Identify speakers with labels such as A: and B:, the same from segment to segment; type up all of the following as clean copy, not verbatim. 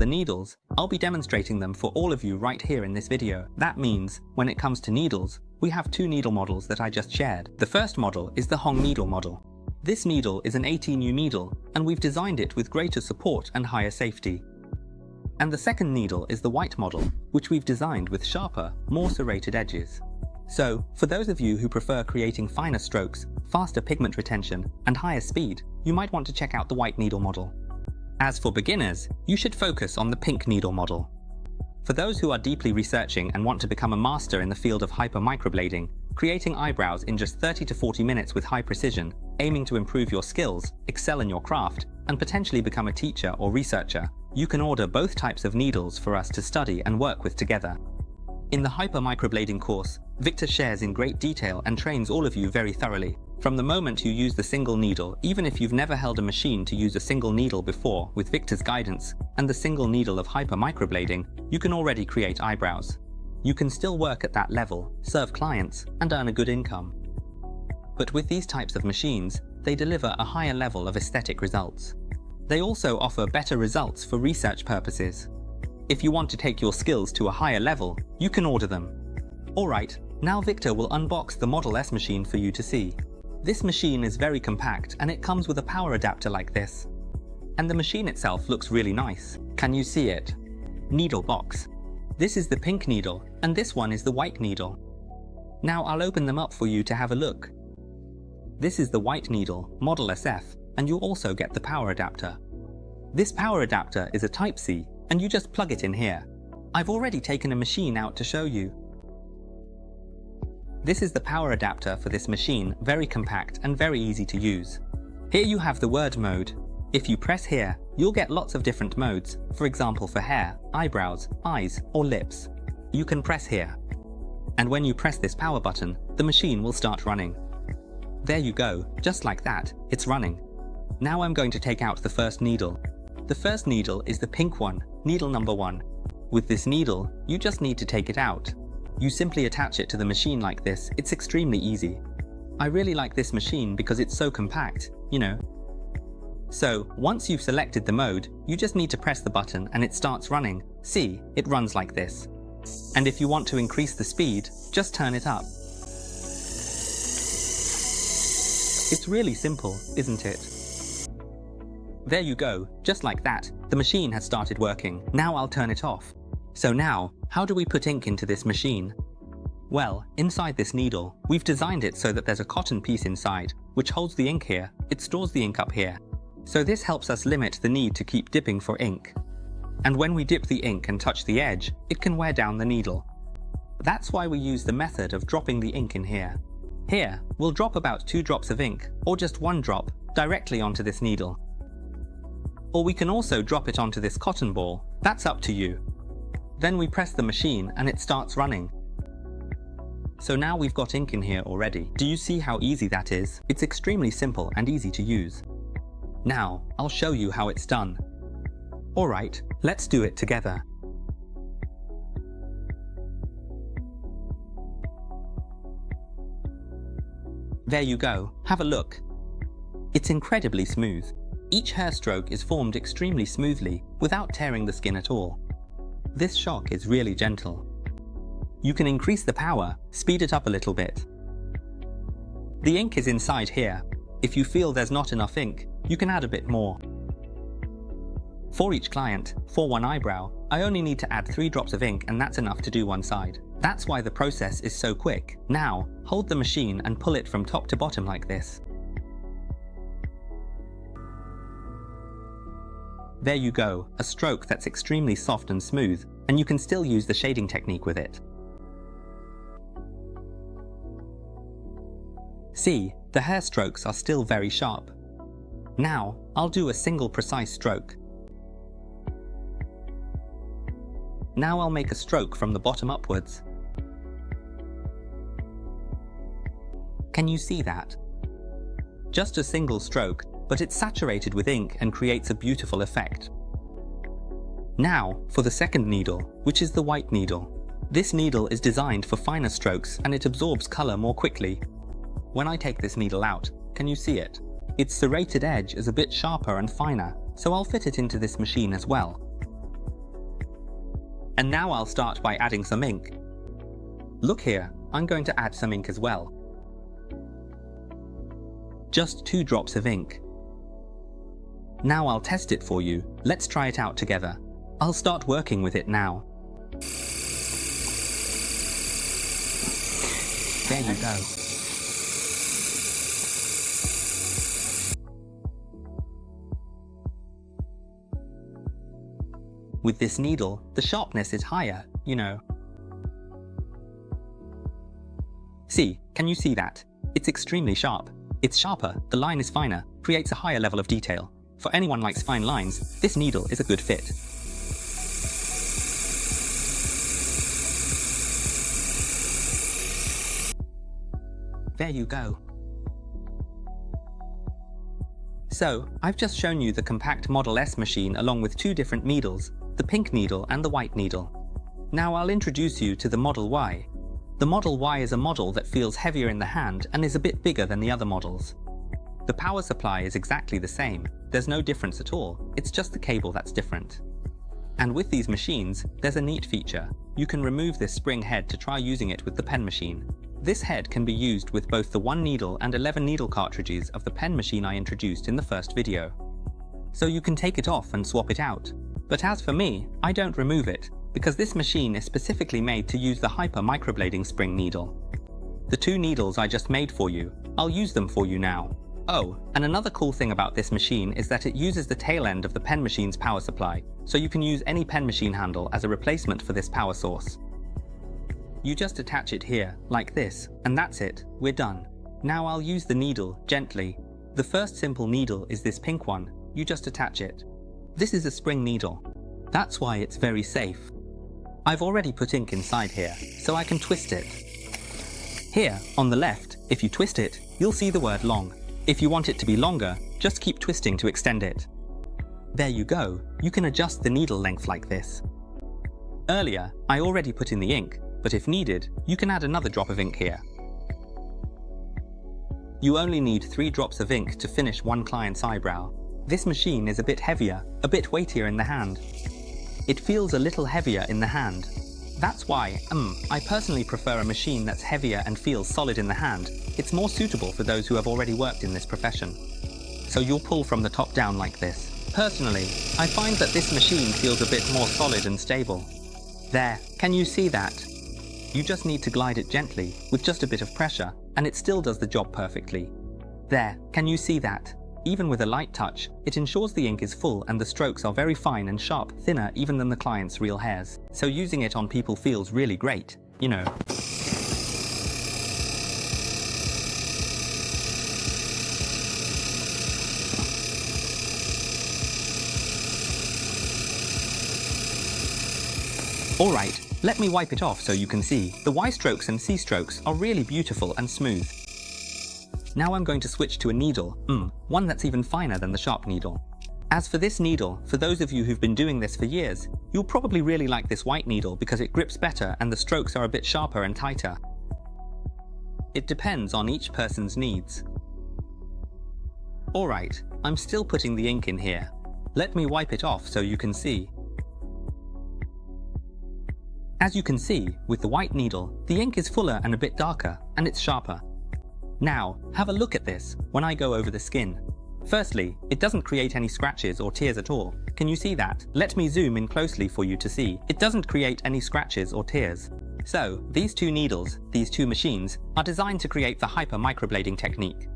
A: the needles, I'll be demonstrating them for all of you right here in this video. That means, when it comes to needles, we have two needle models that I just shared. The first model is the Hong needle model. This needle is an 18U needle, and we've designed it with greater support and higher safety. And the second needle is the white model, which we've designed with sharper, more serrated edges. So, for those of you who prefer creating finer strokes, faster pigment retention, and higher speed, you might want to check out the white needle model. As for beginners, you should focus on the pink needle model. For those who are deeply researching and want to become a master in the field of hypermicroblading, creating eyebrows in just 30 to 40 minutes with high precision, aiming to improve your skills, excel in your craft, and potentially become a teacher or researcher, you can order both types of needles for us to study and work with together. In the hypermicroblading course, Victor shares in great detail and trains all of you very thoroughly. From the moment you use the single needle, even if you've never held a machine to use a single needle before, with Victor's guidance and the single needle of hypermicroblading, you can already create eyebrows. You can still work at that level, serve clients, and earn a good income. But with these types of machines, they deliver a higher level of aesthetic results. They also offer better results for research purposes. If you want to take your skills to a higher level, you can order them. Alright, now Victor will unbox the Model S machine for you to see. This machine is very compact and it comes with a power adapter like this. And the machine itself looks really nice. Can you see it? Needle box. This is the pink needle and this one is the white needle. Now I'll open them up for you to have a look. This is the white needle, Model SF, and you also get the power adapter. This power adapter is a Type-C and you just plug it in here. I've already taken a machine out to show you. This is the power adapter for this machine, very compact and very easy to use. Here you have the word mode. If you press here, you'll get lots of different modes, for example for hair, eyebrows, eyes, or lips. You can press here. And when you press this power button, the machine will start running. There you go, just like that, it's running. Now I'm going to take out the first needle. The first needle is the pink one, needle number 1. With this needle, you just need to take it out. You simply attach it to the machine like this. It's extremely easy. I really like this machine because it's so compact, you know. So, once you've selected the mode, you just need to press the button and it starts running. See, it runs like this. And if you want to increase the speed, just turn it up. It's really simple, isn't it? There you go, just like that, the machine has started working. Now I'll turn it off. So now, how do we put ink into this machine? Well, inside this needle, we've designed it so that there's a cotton piece inside, which holds the ink here. It stores the ink up here. So this helps us limit the need to keep dipping for ink. And when we dip the ink and touch the edge, it can wear down the needle. That's why we use the method of dropping the ink in here. Here, we'll drop about 2 drops of ink, or just 1 drop, directly onto this needle. Or we can also drop it onto this cotton ball. That's up to you. Then we press the machine and it starts running. So now we've got ink in here already. Do you see how easy that is? It's extremely simple and easy to use. Now, I'll show you how it's done. Alright, let's do it together. There you go, have a look. It's incredibly smooth. Each hair stroke is formed extremely smoothly, without tearing the skin at all. This shock is really gentle. You can increase the power, speed it up a little bit. The ink is inside here. If you feel there's not enough ink, you can add a bit more. For each client, for one eyebrow, I only need to add 3 drops of ink and that's enough to do one side. That's why the process is so quick. Now, hold the machine and pull it from top to bottom like this. There you go, a stroke that's extremely soft and smooth, and you can still use the shading technique with it. See, the hair strokes are still very sharp. Now, I'll do a single precise stroke. Now I'll make a stroke from the bottom upwards. Can you see that? Just a single stroke, but it's saturated with ink and creates a beautiful effect. Now, for the second needle, which is the white needle. This needle is designed for finer strokes and it absorbs color more quickly. When I take this needle out, can you see it? Its serrated edge is a bit sharper and finer, so I'll fit it into this machine as well. And now I'll start by adding some ink. Look here, I'm going to add some ink as well. Just 2 drops of ink. Now I'll test it for you. Let's try it out together. I'll start working with it now. There you go. With this needle, the sharpness is higher, you know. See, can you see that? It's extremely sharp. It's sharper, the line is finer, creates a higher level of detail. For anyone who likes fine lines, this needle is a good fit. There you go. So, I've just shown you the compact Model S machine along with 2 different needles, the pink needle and the white needle. Now I'll introduce you to the Model Y. The Model Y is a model that feels heavier in the hand and is a bit bigger than the other models. The power supply is exactly the same. There's no difference at all, it's just the cable that's different. And with these machines, there's a neat feature. You can remove this spring head to try using it with the pen machine. This head can be used with both the 1 needle and 11 needle cartridges of the pen machine I introduced in the first video. So you can take it off and swap it out. But as for me, I don't remove it, because this machine is specifically made to use the Hyper microblading spring needle. The 2 needles I just made for you, I'll use them for you now. Oh, and another cool thing about this machine is that it uses the tail end of the pen machine's power supply, so you can use any pen machine handle as a replacement for this power source. You just attach it here, like this, and that's it, we're done. Now I'll use the needle, gently. The first simple needle is this pink one, you just attach it. This is a spring needle. That's why it's very safe. I've already put ink inside here, so I can twist it. Here, on the left, if you twist it, you'll see the word long. If you want it to be longer, just keep twisting to extend it. There you go, you can adjust the needle length like this. Earlier, I already put in the ink, but if needed, you can add another drop of ink here. You only need 3 drops of ink to finish one client's eyebrow. This machine is a bit heavier, a bit weightier in the hand. It feels a little heavier in the hand. That's why, I personally prefer a machine that's heavier and feels solid in the hand. It's more suitable for those who have already worked in this profession. So you'll pull from the top down like this. Personally, I find that this machine feels a bit more solid and stable. There, can you see that? You just need to glide it gently, with just a bit of pressure, and it still does the job perfectly. There, can you see that? Even with a light touch, it ensures the ink is full and the strokes are very fine and sharp, thinner even than the client's real hairs. So using it on people feels really great, you know. Alright, let me wipe it off so you can see. The Y strokes and C strokes are really beautiful and smooth. Now I'm going to switch to a needle, one that's even finer than the sharp needle. As for this needle, for those of you who've been doing this for years, you'll probably really like this white needle because it grips better and the strokes are a bit sharper and tighter. It depends on each person's needs. Alright, I'm still putting the ink in here. Let me wipe it off so you can see. As you can see, with the white needle, the ink is fuller and a bit darker, and it's sharper. Now, have a look at this when I go over the skin. Firstly, it doesn't create any scratches or tears at all. Can you see that? Let me zoom in closely for you to see. It doesn't create any scratches or tears. So, these 2 needles, these 2 machines, are designed to create the hyper microblading technique.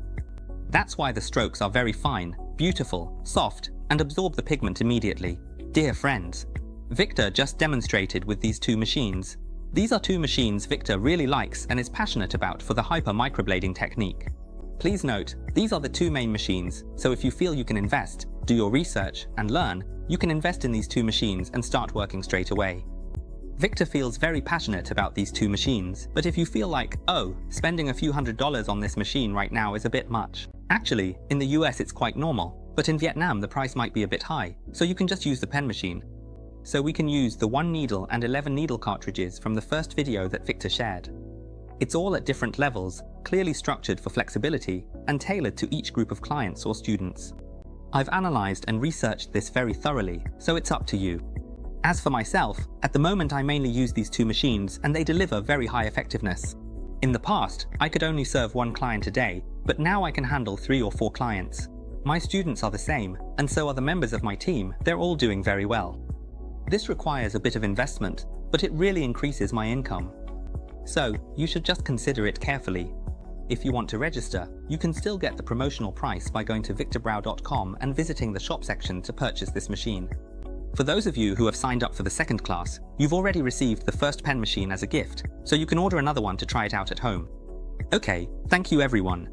A: That's why the strokes are very fine, beautiful, soft, and absorb the pigment immediately. Dear friends, Victor just demonstrated with these 2 machines. These are 2 machines Victor really likes and is passionate about for the hyper microblading technique. Please note, these are the 2 main machines, so if you feel you can invest, do your research, and learn, you can invest in these 2 machines and start working straight away. Victor feels very passionate about these 2 machines, but if you feel like, oh, spending a few $100s on this machine right now is a bit much. Actually, in the US it's quite normal, but in Vietnam the price might be a bit high, so you can just use the pen machine. So we can use the 1 needle and 11 needle cartridges from the first video that Victor shared. It's all at different levels, clearly structured for flexibility, and tailored to each group of clients or students. I've analysed and researched this very thoroughly, so it's up to you. As for myself, at the moment I mainly use these two machines and they deliver very high effectiveness. In the past, I could only serve one client a day, but now I can handle 3 or 4 clients. My students are the same, and so are the members of my team. They're all doing very well. This requires a bit of investment, but it really increases my income. So, you should just consider it carefully. If you want to register, you can still get the promotional price by going to victorbrow.com and visiting the shop section to purchase this machine. For those of you who have signed up for the second class, you've already received the first pen machine as a gift, so you can order another one to try it out at home. Okay, thank you everyone.